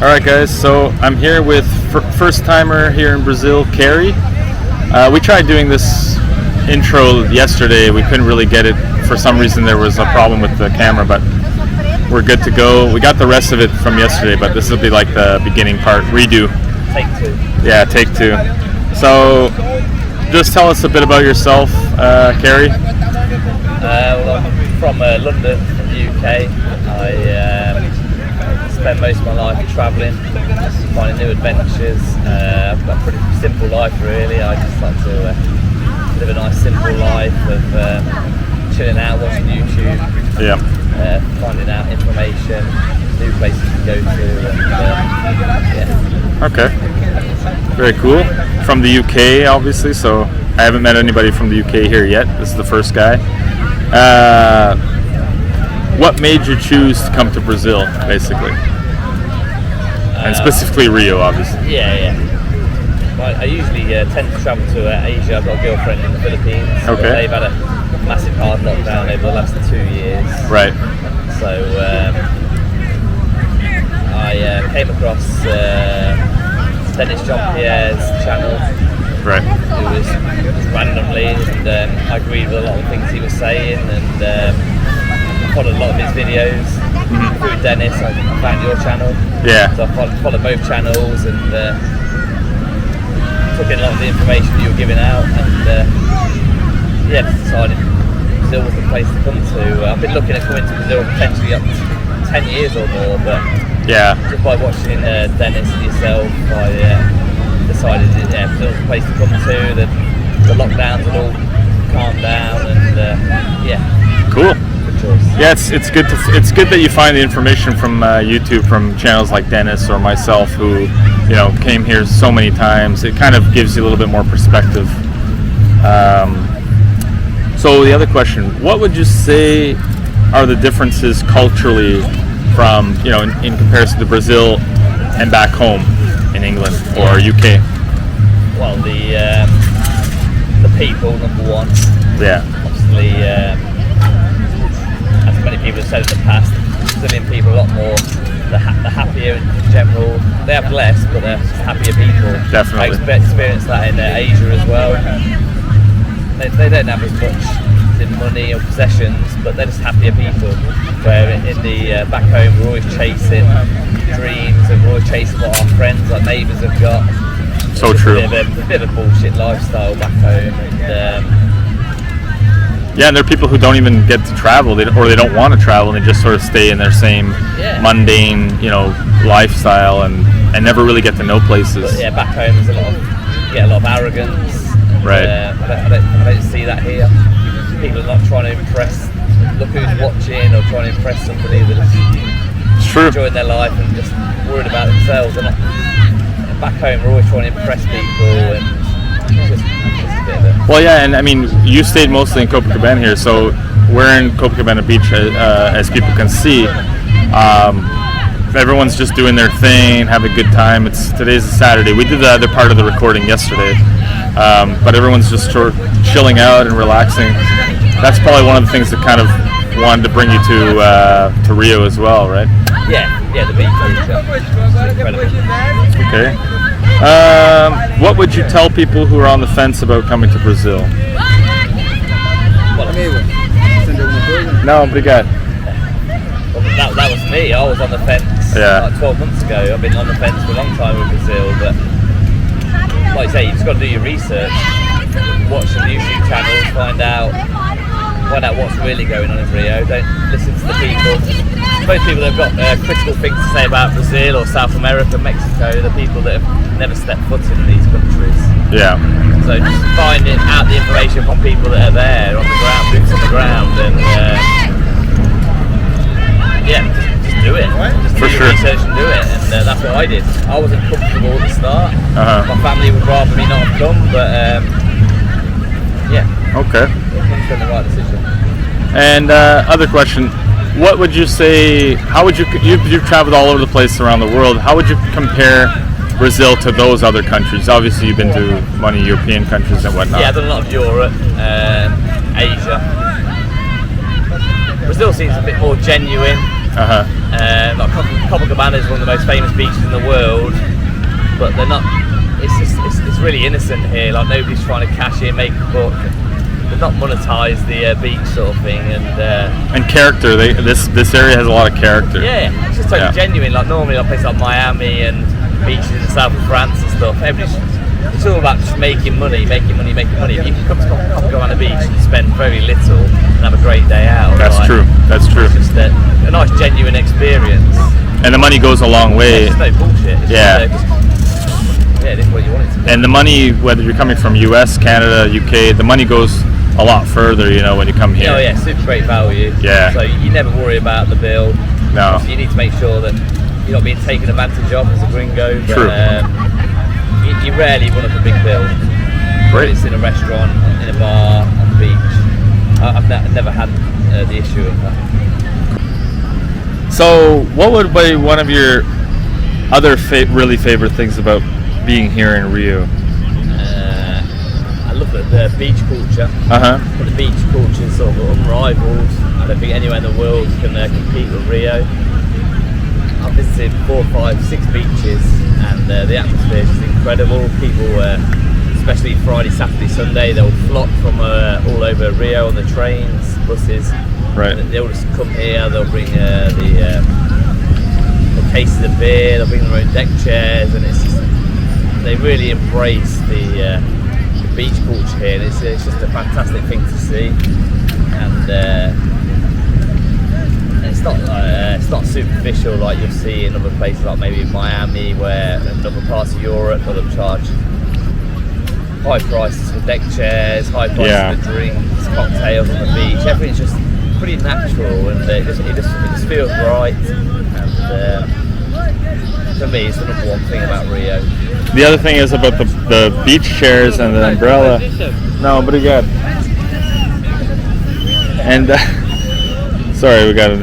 Alright guys, so I'm here with first timer here in Brazil, Kerry. We tried doing this intro yesterday. We couldn't really get it. For some reason there was a problem with the camera, but we're good to go. We got the rest of it from yesterday, but this will be like the beginning part, redo. Take two. Yeah, take two. So just tell us a bit about yourself, Kerry. Well, I'm from London, from the UK. I spend most of my life travelling, finding new adventures. I've got a pretty simple life really. I just like to live a nice simple life of chilling out, watching YouTube, finding out information, new places to go to, and yeah. Okay, very cool. From the UK obviously, so I haven't met anybody from the UK here yet. This is the first guy. What made you choose to come to Brazil, basically? And specifically Rio, obviously. Yeah. Well, I usually tend to travel to Asia. I've got a girlfriend in the Philippines. Okay. They've had a massive hard lockdown over the last 2 years. Right. So I came across Dennis Jean-Pierre's channel. Right. It was randomly, and I agreed with a lot of things he was saying, and I followed a lot of his videos. Through Dennis, I found your channel. Yeah. So I followed both channels and took in a lot of the information you were giving out, and decided Brazil was the place to come to. I've been looking at coming to Brazil potentially up to 10 years or more, but just by watching Dennis and yourself, I decided Brazil was the place to come to. The lockdowns had all calmed down, and Cool. Yeah, it's good that you find the information from YouTube, from channels like Dennis or myself, who came here so many times. It kind of gives you a little bit more perspective. So the other question, what would you say are the differences culturally from in comparison to Brazil and back home in England or UK? Well, the people, number one. Yeah. Obviously. As many people have said in the past, Brazilian people are a lot more, they're happier in general. They have less, but they're happier people. Definitely. I experienced that in Asia as well. They don't have as much in money or possessions, but they're just happier people. Where in the back home, we're always chasing dreams, and we're always chasing what our friends, our neighbours have got. So it's true. A bit of a bullshit lifestyle back home, and yeah, and there are people who don't even get to travel, or they don't want to travel, and they just sort of stay in their same mundane, lifestyle, and never really get to know places. But back home there's a lot of arrogance. Right. I don't see that here. People are not trying to impress. Look who's watching, or trying to impress somebody that's enjoying their life and just worried about themselves. They're not. Back home, we're always trying to impress people, and just a bit of it. Well, yeah, and I mean, you stayed mostly in Copacabana here, so we're in Copacabana Beach, as people can see. Everyone's just doing their thing, having a good time. Today's a Saturday. We did the other part of the recording yesterday, but everyone's just sort of chilling out and relaxing. That's probably one of the things that kind of wanted to bring you to Rio as well, right? Yeah, the beach is incredible. Okay. What would you tell people who are on the fence about coming to Brazil? No, obrigado. Well, that was me. I was on the fence like 12 months ago. I've been on the fence for a long time with Brazil, but like you say, you just got to do your research, watch some YouTube channels, find out what's really going on in Rio. Don't listen to the people. Most people that have got critical things to say about Brazil or South America, Mexico, the people that have never stepped foot in these countries. Yeah. So just finding out the information from people that are there on the ground, boots on the ground, and just do it. Just do your research and do it, and that's what I did. I wasn't comfortable at the start. My family would rather me not have come, but Okay. It's been the right decision. And other question, what would you say? How would you've traveled all over the place around the world? How would you compare Brazil to those other countries? Obviously, you've been to many European countries and whatnot. Yeah, I've done a lot of Europe, Asia. Brazil seems a bit more genuine. Uh-huh. Like Copacabana is one of the most famous beaches in the world, but they're not. It's really innocent here. Like nobody's trying to cash in, make a book. They've not monetized the beach sort of thing, and character. This area has a lot of character. Yeah, it's just totally genuine. Like normally, like places like Miami and beaches in the south of France and stuff. It's all about just making money. If you can come to Copacabana Beach and spend very little and have a great day out. That's true. That's true. It's just a nice, genuine experience. And the money goes a long way. It's no bullshit. It's it is what you want it to be. And the money, whether you're coming from US, Canada, UK, the money goes a lot further, when you come here. Oh yeah, super great value. Yeah. So you never worry about the bill. No. So you need to make sure that you're not being taken advantage of as a gringo. But, True. You rarely run up a big bill. Great. It's in a restaurant, in a bar, on the beach. I've never had the issue of that. So, what would be one of your other really favorite things about being here in Rio? I love the beach culture. But the beach culture is sort of unrivaled. I don't think anywhere in the world can compete with Rio. I've visited 4, 5, 6 beaches, and the atmosphere is just incredible. People, especially Friday, Saturday, Sunday, they'll flock from all over Rio on the trains, buses. Right. They'll just come here. They'll bring the cases of beer. They'll bring their own deck chairs, and they really embrace the beach culture here. And it's just a fantastic thing to see, and it's not superficial like you'll see in other places, like maybe in Miami, where in other parts of Europe they'll charge high prices for deck chairs, high prices for drinks, cocktails on the beach. Everything's just pretty natural, and it just feels right. And for me, it's the number one thing about Rio. The other thing is about the beach chairs and the umbrella. No, but again. And sorry, we got it.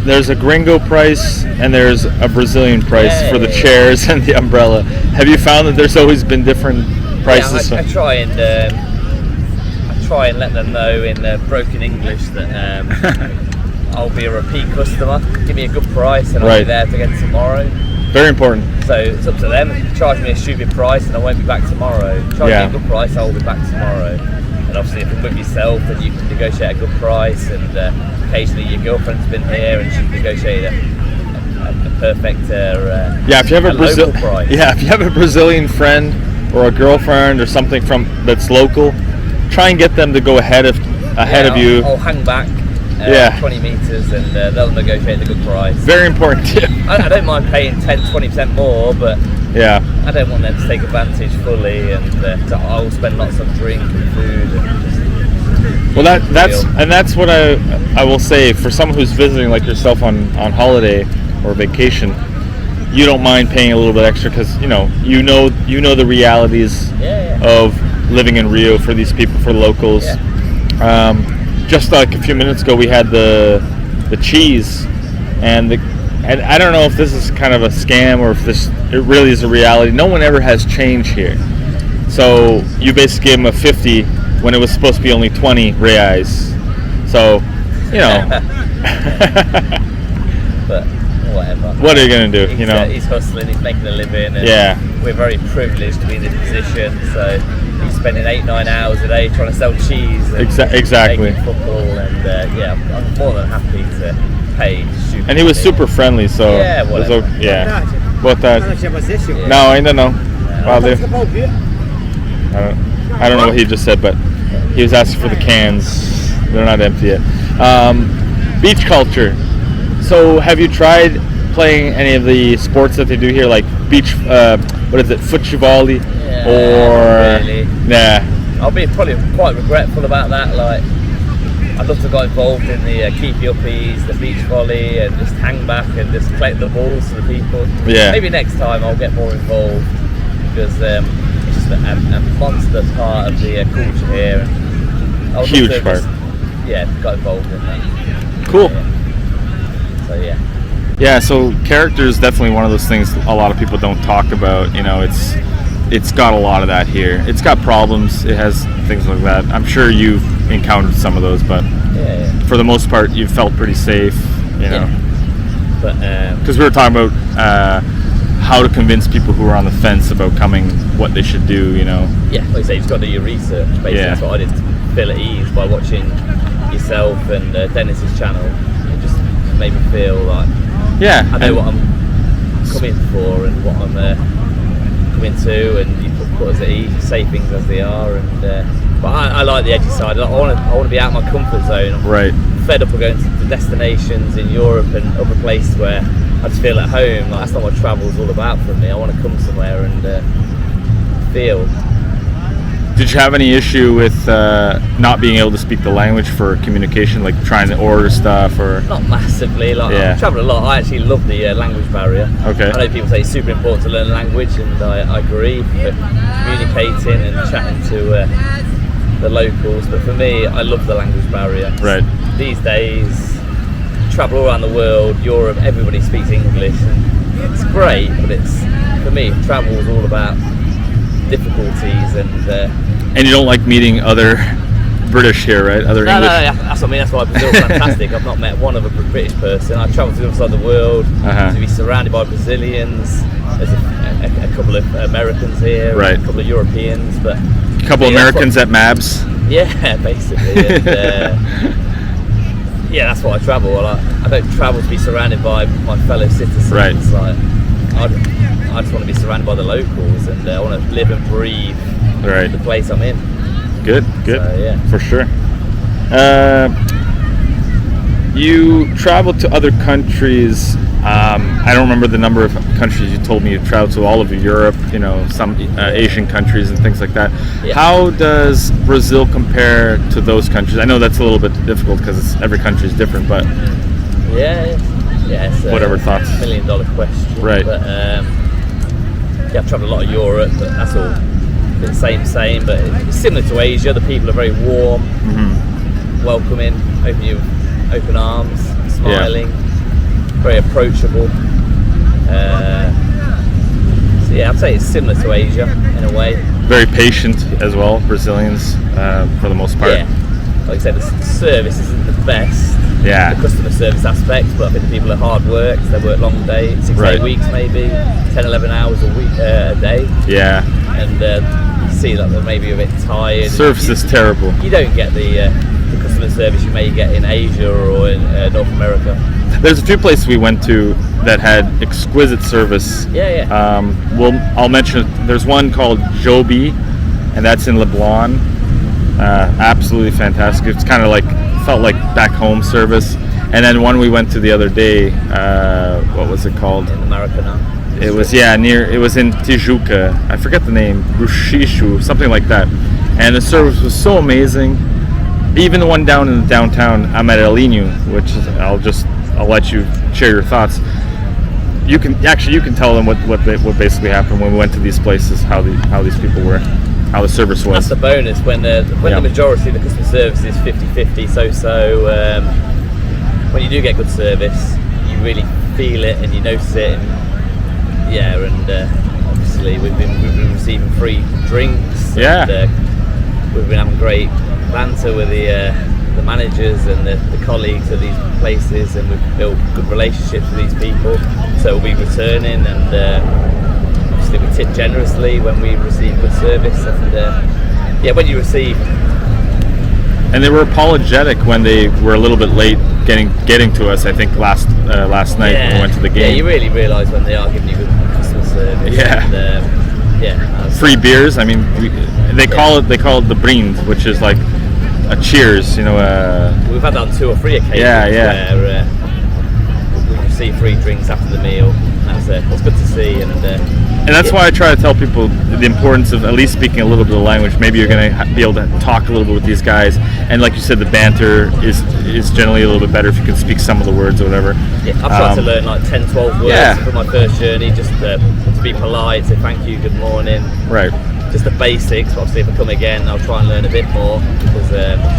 There's a gringo price and there's a Brazilian price for the chairs and the umbrella. Have you found that there's always been different prices? Yeah, I try and let them know in broken English that I'll be a repeat customer. Give me a good price and I'll be there again tomorrow. Very important. So it's up to them. If you charge me a stupid price and I won't be back tomorrow. Charge me a good price, I will be back tomorrow. And obviously, if you're with yourself, then you can negotiate a good price. And occasionally, your girlfriend's been here and she's negotiated a perfect if you have a local price. If you have a Brazilian friend or a girlfriend or something that's local, try and get them to go ahead of you. I'll hang back 20 meters and they'll negotiate the good price. Very important tip. I don't mind paying 10-20% more, but I don't want them to take advantage fully, and I'll spend lots on drink and food. And that's what I will say for someone who's visiting like yourself on holiday or vacation. You don't mind paying a little bit extra because you know the realities of living in Rio for these people, for locals. Just like a few minutes ago, we had the cheese, and I don't know if this is kind of a scam or if it really is a reality. No one ever has change here, so you basically gave them a 50 when it was supposed to be only 20 reais. So, but whatever. What are you gonna do? He's hustling. He's making a living. And we're very privileged to be in this position. So he's spending 8-9 hours a day trying to sell cheese. And exactly. Football, and I'm more than happy to pay. And he was super friendly. So whatever. Boa tarde. No, ainda não. Valeu. I don't know what he just said, but he was asking for the cans. They're not empty yet. Beach culture. So have you tried playing any of the sports that they do here, like beach, futebol, or... Really. Nah. I'll be probably quite regretful about that. Like, I'd love to get involved in the keepy-uppies, the beach volley, and just hang back and just collect the balls to the people. Yeah. Maybe next time I'll get more involved, because it's just a monster part of the culture here. And I huge part. Got involved in that. Cool. So Yeah, so character is definitely one of those things a lot of people don't talk about. it's got a lot of that here. It's got problems. It has things like that. I'm sure you've encountered some of those, but for the most part, you felt pretty safe. You know, but because we were talking about how to convince people who are on the fence about coming, what they should do. You know. Yeah, like you say, you've got to do your research. Basically, that's what I did to feel at ease by watching yourself and Dennis's channel. It just made me feel like I know what I'm coming for and what I'm coming to, and you put us at ease, you say things as they are, and but I like the edgy side. I want to be out of my comfort zone. I'm fed up of going to destinations in Europe and other places where I just feel at home. Like, that's not what travel's all about for me. I want to come somewhere and feel. Did you have any issue with not being able to speak the language for communication, like trying to order stuff, or? Not massively. Like, I travel a lot. I actually love the language barrier. Okay. I know people say it's super important to learn language, and I agree. But communicating and chatting to the locals, but for me, I love the language barrier. Right. These days, travel all around the world, Europe, everybody speaks English. And it's great, but it's, for me, travel is all about difficulties and you don't like meeting other British here, right? Other English. No, that's what I mean. That's why Brazil's fantastic. I've not met one other British person. I've travelled to the other side of the world to be surrounded by Brazilians. There's a couple of Americans here, a couple of Europeans, but a couple of Americans at MABS. Yeah, basically. And, that's why I travel. I don't travel to be surrounded by my fellow citizens. Right. Like, I just want to be surrounded by the locals, and I want to live and breathe the place I'm in. Good. So, for sure. You traveled to other countries. I don't remember the number of countries you told me you traveled to. All of Europe, you know, some Asian countries and things like that. Yeah. How does Brazil compare to those countries? I know that's a little bit difficult because every country is different, but it's whatever thoughts. $1 million question. Right. But I've travelled a lot of Europe, but that's all the same. But it's similar to Asia. The people are very warm, welcoming, open arms, smiling, very approachable. So I'd say it's similar to Asia in a way. Very patient as well, Brazilians, for the most part. Yeah, like I said, the service isn't the best. Yeah. The customer service aspect, but I think the people are hard work. They work long days, 6 to 8 weeks maybe, 10, 11 hours a day. Yeah. And you see that they're maybe a bit tired. Service is terrible. You don't get the customer service you may get in Asia or in North America. There's a few places we went to that had exquisite service. I'll mention, there's one called Joby, and that's in Leblon. Absolutely fantastic. It's kind of like, felt like back home service. And then one we went to the other day, what was it called? In Maracanã. It was it was in Tijuca. I forget the name, Ruxixo, something like that. And the service was so amazing. Even the one down in the downtown Amarelinho, which is, I'll let you share your thoughts. You can tell them what basically happened when we went to these places, how these people were, how the service was. That's the bonus when the majority of the customer service is 50-50, so when you do get good service, you really feel it and you notice it, and obviously we've been receiving free drinks. Yeah. And, we've been having great banter with the managers and the colleagues of these places, and we've built good relationships with these people. So we'll be returning, and obviously we tip generously when we receive good service, and when you receive. And they were apologetic when they were a little bit late getting to us. I think last night when we went to the game. Yeah, you really realise when they are giving you good customer service. Yeah. And, free beers. I mean, they call it the brind, which is like a cheers. You know. We've had that on 2 or 3 occasions. Where we receive free drinks after the meal. That's good to see, and that's why I try to tell people the importance of at least speaking a little bit of language. Maybe you're going to be able to talk a little bit with these guys, and like you said, the banter is generally a little bit better if you can speak some of the words or whatever. Yeah, I've tried to learn like 10, 12 words for my first journey, just to be polite, say thank you, good morning. Right. Just the basics. Obviously, if I come again, I'll try and learn a bit more, because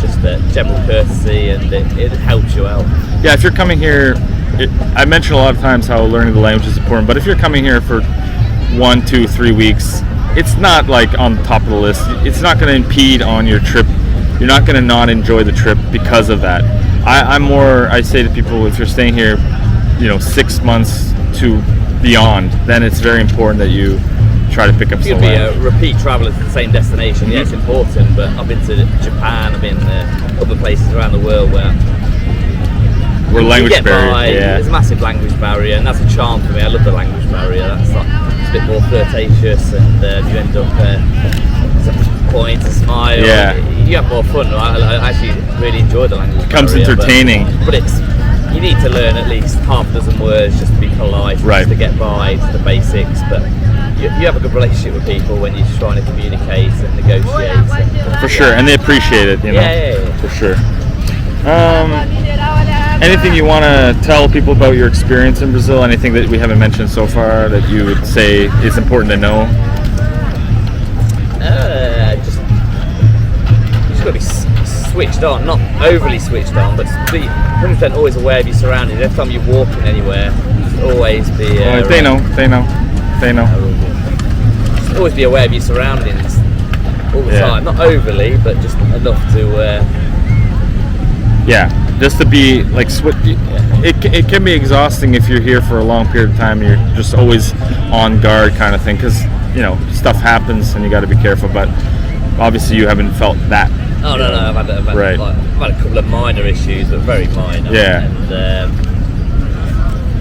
just general courtesy, and it helps you out. Yeah, if you're coming here, I mentioned a lot of times how learning the language is important, but if you're coming here for 1, 2, 3 weeks, it's not like on the top of the list. It's not going to impede on your trip. You're not going to not enjoy the trip because of that. I say to people, if you're staying here, 6 months to beyond, then it's very important that you try to pick up some language. language. Be a repeat traveller to the same destination. Yeah, it's important, but I've been to Japan, I've been other places around the world where language barrier. There's a massive language barrier, and that's a charm for me. I love the language barrier. That's like, it's a bit more flirtatious, and you end up point, a smile. Yeah. You have more fun. I actually really enjoy the language. It becomes barrier, entertaining. But you need to learn at least half a dozen words just to be polite, just to get by, to the basics. But you have a good relationship with people when you're trying to communicate and negotiate. For sure, and they appreciate it. Yeah. For sure. Anything you want to tell people about your experience in Brazil? Anything that we haven't mentioned so far that you would say is important to know? Just got to be switched on, not overly switched on, but be 100% always aware of your surroundings. Every time you're walking anywhere, always be. They know. Just always be aware of your surroundings all the time. Not overly, but just enough to. Just to be like it can be exhausting if you're here for a long period of time. You're just always on guard, kind of thing, because stuff happens and you got to be careful. But obviously, you haven't felt that. Oh no! I've had a couple of minor issues, but very minor. Yeah. And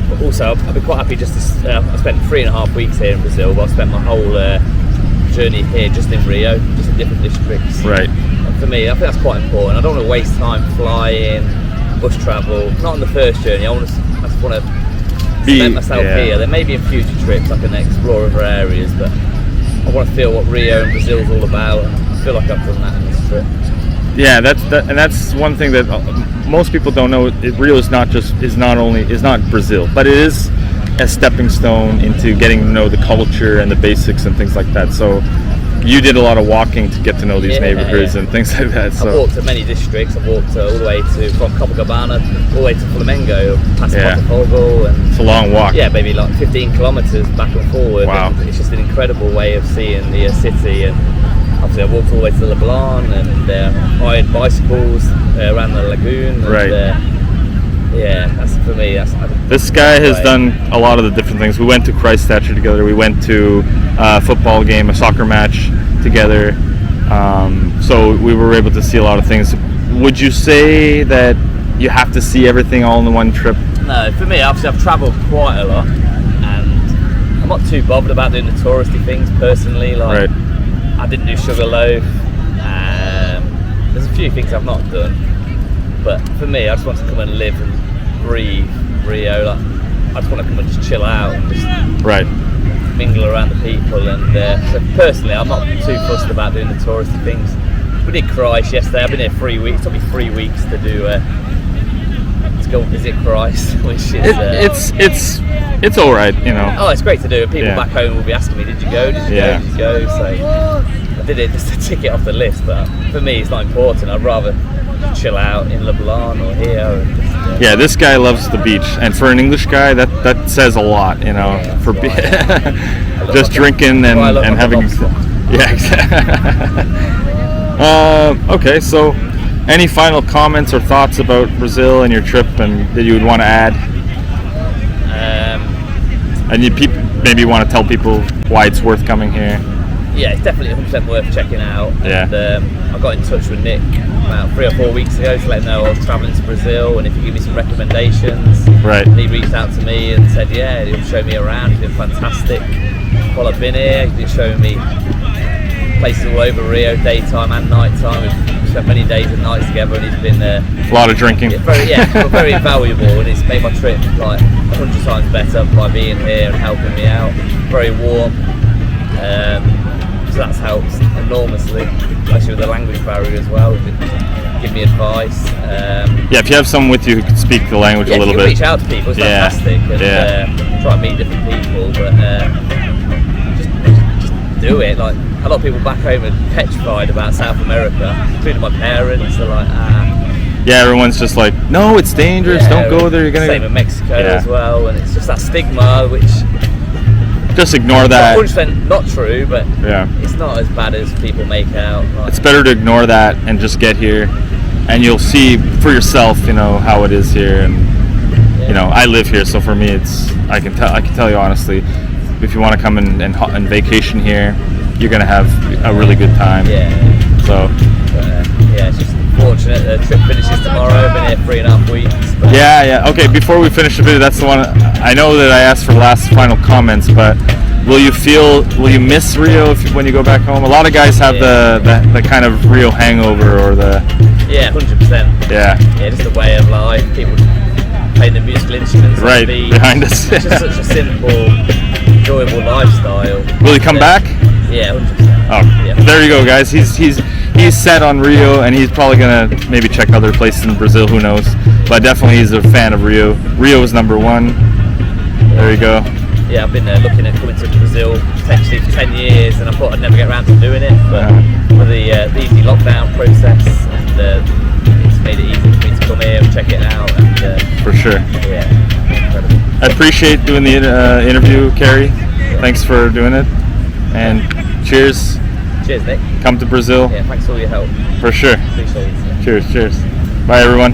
but also, I've been quite happy just to. I spent 3.5 weeks here in Brazil, but I spent my whole journey here just in Rio, just in different districts. Right. And for me, I think that's quite important. I don't want to waste time flying, bus travel. Not on the first journey. I just want to cement myself here. There may be in future trips I can explore other areas, but I want to feel what Rio and Brazil's all about. And I feel like I've done that in this trip. Yeah, that's one thing that most people don't know. Rio is not Brazil, but it is a stepping stone into getting to know the culture and the basics and things like that. So you did a lot of walking to get to know these neighborhoods and things like that. So I've walked to many districts. I've walked all the way from Copacabana all the way to Flamengo, past Botafogo, and it's a long walk. Yeah, maybe like 15 kilometers back and forward. Wow. And it's just an incredible way of seeing the city. And obviously, I walked all the way to Leblon and hired bicycles around the lagoon. And, that's for me. This guy has done a lot of the different things. We went to Christ Statue together. We went to a football game, a soccer match together. So we were able to see a lot of things. Would you say that you have to see everything all in one trip? No, for me, obviously, I've travelled quite a lot, and I'm not too bothered about doing the touristy things personally. Like, I didn't do Sugarloaf. There's a few things I've not done. But for me, I just want to come and live and breathe Rio. Like, I just want to come and just chill out and just mingle around the people. And so personally, I'm not too fussed about doing the touristy things. We did Christ yesterday. I've been here 3 weeks. It took me 3 weeks to do to go visit Christ, which is it's all right, Oh, it's great to do. People back home will be asking me, "Did you go? Did you go? Did you go?" So I did it just to tick it off the list. But for me, it's not important. I'd rather chill out in Leblon or here. And just, this guy loves the beach, and for an English guy, that says a lot, for just drinking and having. Yeah, exactly. Okay, so any final comments or thoughts about Brazil and your trip, and that you would want to add? And you maybe want to tell people why it's worth coming here. Yeah, it's definitely 100% worth checking out. And I got in touch with Nick about 3 or 4 weeks ago to let him know I was travelling to Brazil, and if you give me some recommendations. Right. And he reached out to me and said, he'll show me around. He's been fantastic while I've been here. He's been showing me places all over Rio, daytime and nighttime. We've spent many days and nights together, and he's been a lot of drinking. Very valuable, and it's made my trip like 100 times better by being here and helping me out. Very warm. So that's helped enormously, especially with the language barrier as well. Give me advice. If you have someone with you who can speak the language a little bit. Reach out to people, it's fantastic, and try and meet different people, but just do it. Like, a lot of people back home are petrified about South America, including my parents. They're like, everyone's just like, no, it's dangerous, don't go there, you're gonna. Same in Mexico as well, and it's just that stigma which just ignore that. 100% not true, but Yeah. it's not as bad as people make out. Like, It's better to ignore that and just get here, and you'll see for yourself, how it is here. And I live here, so for me, I can tell you honestly, if you want to come and vacation here, you're gonna have a really good time. Yeah. So. It's just fortunate the trip finishes tomorrow. I've been here 3.5 weeks. But Yeah. Okay, before we finish the video, that's the one. I know that I asked for last final comments, but will you miss Rio when you go back home? A lot of guys have the kind of Rio hangover or the. Yeah, 100%. Yeah. Yeah, just a way of life. People playing the musical instruments. on Right the beach. behind us. It's just such a simple, enjoyable lifestyle. Will he come back? Yeah, 100%. Oh, Yeah. There you go, guys. He's set on Rio, and he's probably gonna maybe check other places in Brazil. Who knows? But definitely, he's a fan of Rio. Rio is number one. There you go. Yeah, I've been looking at coming to Brazil potentially for 10 years, and I thought I'd never get around to doing it. But for the easy lockdown process, and it's made it easy for me to come here and check it out. And For sure. yeah, incredible. I appreciate doing the interview, Kerry. Thanks for doing it, and cheers. Cheers, Nick. Come to Brazil. Yeah, thanks for all your help. For sure. Appreciate it. Cheers. Bye, everyone.